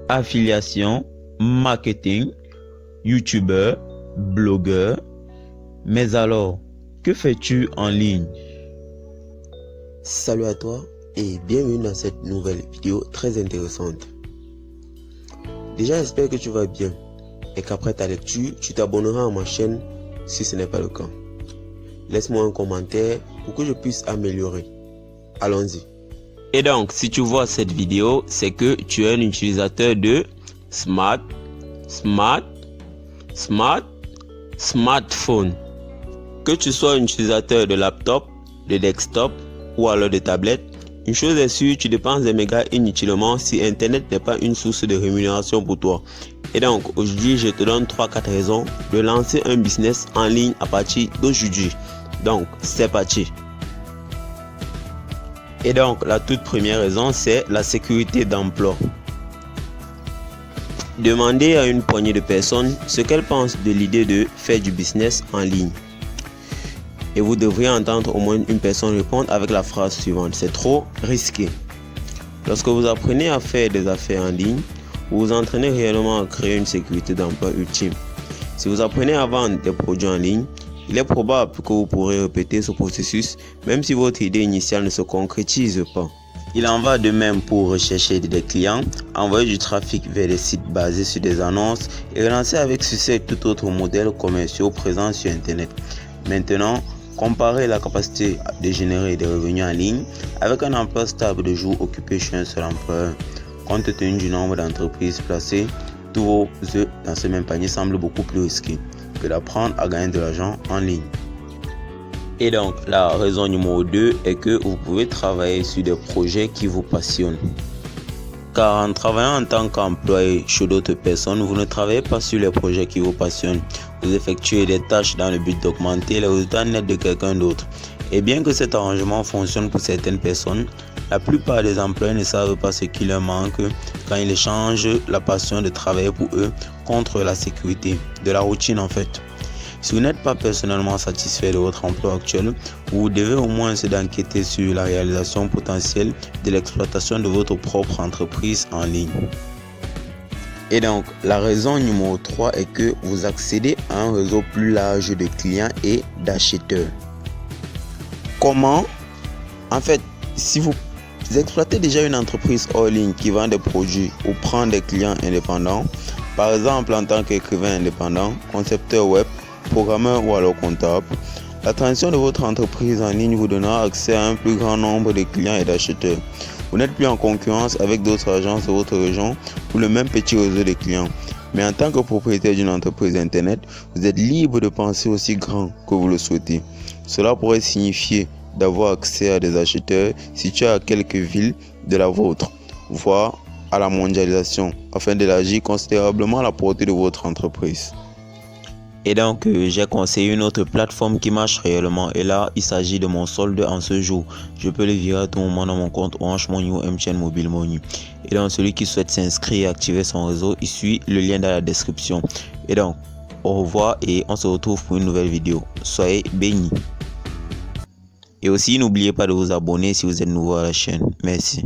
affiliation, marketing, youtubeur, blogueur. Mais alors, que fais-tu en ligne? Salut à toi et bienvenue dans cette nouvelle vidéo très intéressante. Déjà, j'espère que tu vas bien et qu'après ta lecture, tu t'abonneras à ma chaîne si ce n'est pas le cas. Laisse-moi un commentaire pour que je puisse améliorer. Allons-y. Et donc, si tu vois cette vidéo, c'est que tu es un utilisateur de smartphone. Que tu sois un utilisateur de laptop, de desktop ou alors de tablette, une chose est sûre, tu dépenses des mégas inutilement si Internet n'est pas une source de rémunération pour toi. Et donc, aujourd'hui, je te donne 3-4 raisons de lancer un business en ligne à partir d'aujourd'hui. Donc, c'est parti. Et donc, la toute première raison, c'est la sécurité d'emploi. Demandez à une poignée de personnes ce qu'elles pensent de l'idée de faire du business en ligne. Et vous devriez entendre au moins une personne répondre avec la phrase suivante: c'est trop risqué. Lorsque vous apprenez à faire des affaires en ligne, vous vous entraînez réellement à créer une sécurité d'emploi ultime. Si vous apprenez à vendre des produits en ligne, il est probable que vous pourrez répéter ce processus même si votre idée initiale ne se concrétise pas. Il en va de même pour rechercher des clients, envoyer du trafic vers des sites basés sur des annonces et relancer avec succès tout autre modèle commercial présent sur Internet. Maintenant, comparez la capacité de générer des revenus en ligne avec un emploi stable de jours occupé chez un seul employeur. Compte tenu du nombre d'entreprises placées, tous vos œufs dans ce même panier semble beaucoup plus risqué que d'apprendre à gagner de l'argent en ligne. Et donc, la raison numéro 2 est que vous pouvez travailler sur des projets qui vous passionnent. Car en travaillant en tant qu'employé chez d'autres personnes, vous ne travaillez pas sur les projets qui vous passionnent. Vous effectuez des tâches dans le but d'augmenter les résultats nets de quelqu'un d'autre. Et bien que cet arrangement fonctionne pour certaines personnes, la plupart des employés ne savent pas ce qui leur manque quand ils échangent la passion de travailler pour eux contre la sécurité, de la routine en fait. Si vous n'êtes pas personnellement satisfait de votre emploi actuel, vous devez au moins d'enquêter sur la réalisation potentielle de l'exploitation de votre propre entreprise en ligne. Et donc, la raison numéro 3 est que vous accédez à un réseau plus large de clients et d'acheteurs. Comment? En fait, si vous exploitez déjà une entreprise hors ligne qui vend des produits ou prend des clients indépendants, par exemple en tant qu'écrivain indépendant, concepteur web, programmeur ou alors comptable, la transition de votre entreprise en ligne vous donnera accès à un plus grand nombre de clients et d'acheteurs. Vous n'êtes plus en concurrence avec d'autres agences de votre région pour le même petit réseau de clients. Mais en tant que propriétaire d'une entreprise Internet, vous êtes libre de penser aussi grand que vous le souhaitez. Cela pourrait signifier d'avoir accès à des acheteurs situés à quelques villes de la vôtre, voire à la mondialisation, afin d'élargir considérablement la portée de votre entreprise. Et donc, j'ai conseillé une autre plateforme qui marche réellement. Et là, il s'agit de mon solde en ce jour. Je peux le virer à tout moment dans mon compte Orange Money ou MTN Mobile Money. Et donc, celui qui souhaite s'inscrire et activer son réseau, il suit le lien dans la description. Et donc, au revoir et on se retrouve pour une nouvelle vidéo. Soyez bénis. Et aussi, n'oubliez pas de vous abonner si vous êtes nouveau à la chaîne. Merci.